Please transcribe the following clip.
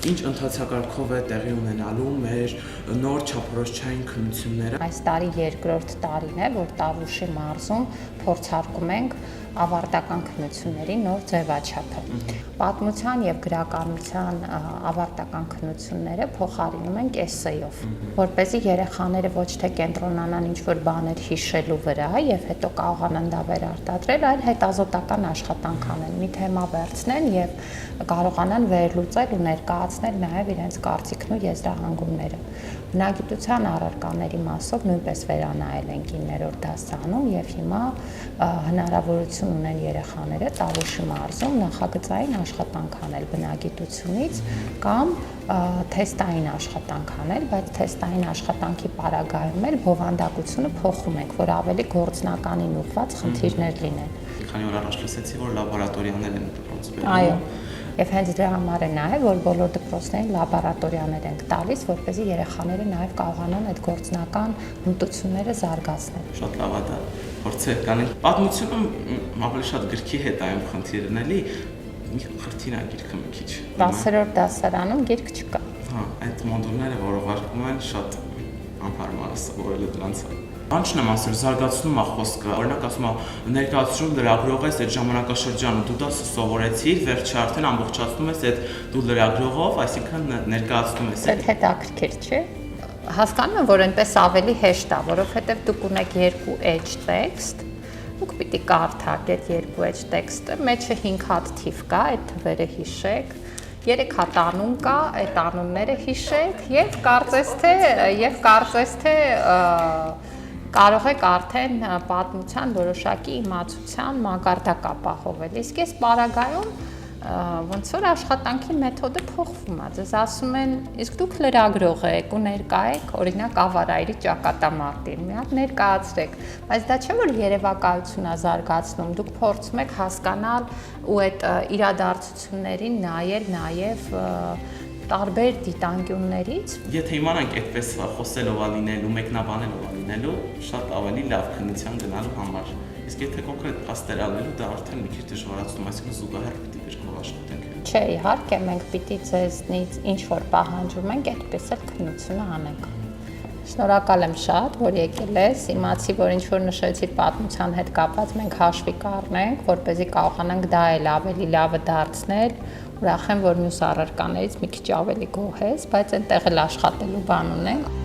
ինչ ընթացակարգով է տեղի ունենալու մեր նոր չափորոշչային քննությունները։ Այս տարի երկրորդ տարին է, որ Տավուշի մարզում փորձարկում ենք ավարտական քննությունների նոր ձևաչափը։ Պատմության եւ գրականության ավարտական քննությունները փոխարինում ենք էսսեյով, որպեսզի երեխաները ոչ թե կենտրոնանան ինչ-որ բաներ հիշելու վրա եւ հետո կարողանան դա վերարտադրել, այլ հետազոտական աշխատանք անեն, մի թեմա վերցնեն եւ կարողանան վերլուծել ու ներկայացնել նաեւ իրենց կարծիքն ու եզրահանգումները։ Բնագիտության առարկաների մասով նույնպես վերանայել ենք 9-րդ դասարանում եւ հիմա հնարավորություն ունեն երեխաները Տավուշի մարզում նախագծային աշխատանք անել բնագիտությունից կամ թեստային աշխատանք անել, բայց թեստային աշխատանքի պարագայում էլ բովանդակությունը փոխում ենք, որ ավելի գործնականին ուղղված խնդիրներ լինեն։ Քանի որ առաջ լսեցի, որ լաբորատորիաներ են դպրոցում։ Այո։ Եվ հենց դրա համար է նաև, որ բոլոր դպրոցներին լաբորատորիաներ ենք տալիս, որպեսզի երեխաները նաև կարողանան այդ գործնական հմտությունները զարգացնել։ Շատ լավ է դա։ Փորձեր կանենք։ Պատմությունը ավելի շատ գրքի հետ է այն խնդիրն էլի, մի խրթին է գիրքը մի քիչ։ 10-րդ դասարանում գիրք չկա։ Հա, այդ մոդուլները, որ ուղարկում են, շատ անհարմար է սովորելը դրանց։ Անչն եմ ասել, զարգացնում է խոսքը, օրինակ ասում է ներկայացնում լրագրող ես այդ ժամանակաշրջանը, դու դա սովորեցիր, վերջը արդեն ամբողջացնում ես այդ դու լրագրողով, այսինքն ներկայացնում ես։ Դա հետաքրքիր չէ։ Հասկանում եմ, որ այնպես ավելի հեշտ է, որովհետև դուք ունեք երկու edge text, դուք պիտի կարդաք այդ երկու edge text-ը, մեջը 5 հատ թիվ կա, այդ թվերը հիշեք, 3 հատ անուն կա, այդ անունները հիշեք եւ կարծես թե կարող եք արդեն պատմության որոշակի իմացության մակարդակ ապահովել։ Իսկ այս պարագայում ոնց որ աշխատանքի մեթոդը փոխվում է։ Ձեզ ասում են, իսկ դուք լրագրող եք ու ներկա եք, օրինակ Ավարայրի ճակատամարտին, մի հատ ներկայացրեք, բայց դա չէ որ երևակայություն է զարգացնում, դուք փորձում եք հասկանալ ու այդ իրադարձություններին նայել նաև տարբեր դիտանկյուններից։ Եթե իմանանք այդպես խոսելով լինելու, մեկնաբանելով լինելու, շատ ավելի լավ քննության գնալու համար։ Իսկ եթե կոնկրետ փաստեր անելու, դա արդեն մի քիչ դժվարացնում, այսինքն զուգահեռ պիտի գրքով աշխատենք։ Չէ, իհարկե, մենք պիտի ձեզնից ինչ որ պահանջում ենք, այդպես էլ քննությունը անենք։ Շնորհակալ եմ շատ, որ եկել ես, իմացի, որ ինչ որ նշեցիր պատմության հետ կապված, մենք հաշվի կառնենք, որպեսզի կարողանանք դա էլ ավելի լավը դարձնել։ Ուրախ եմ, որ մյուս առարկաներից մի քիչ ավելի գոհ ես, բայց այնտեղ էլ աշխատելու բան ունենք։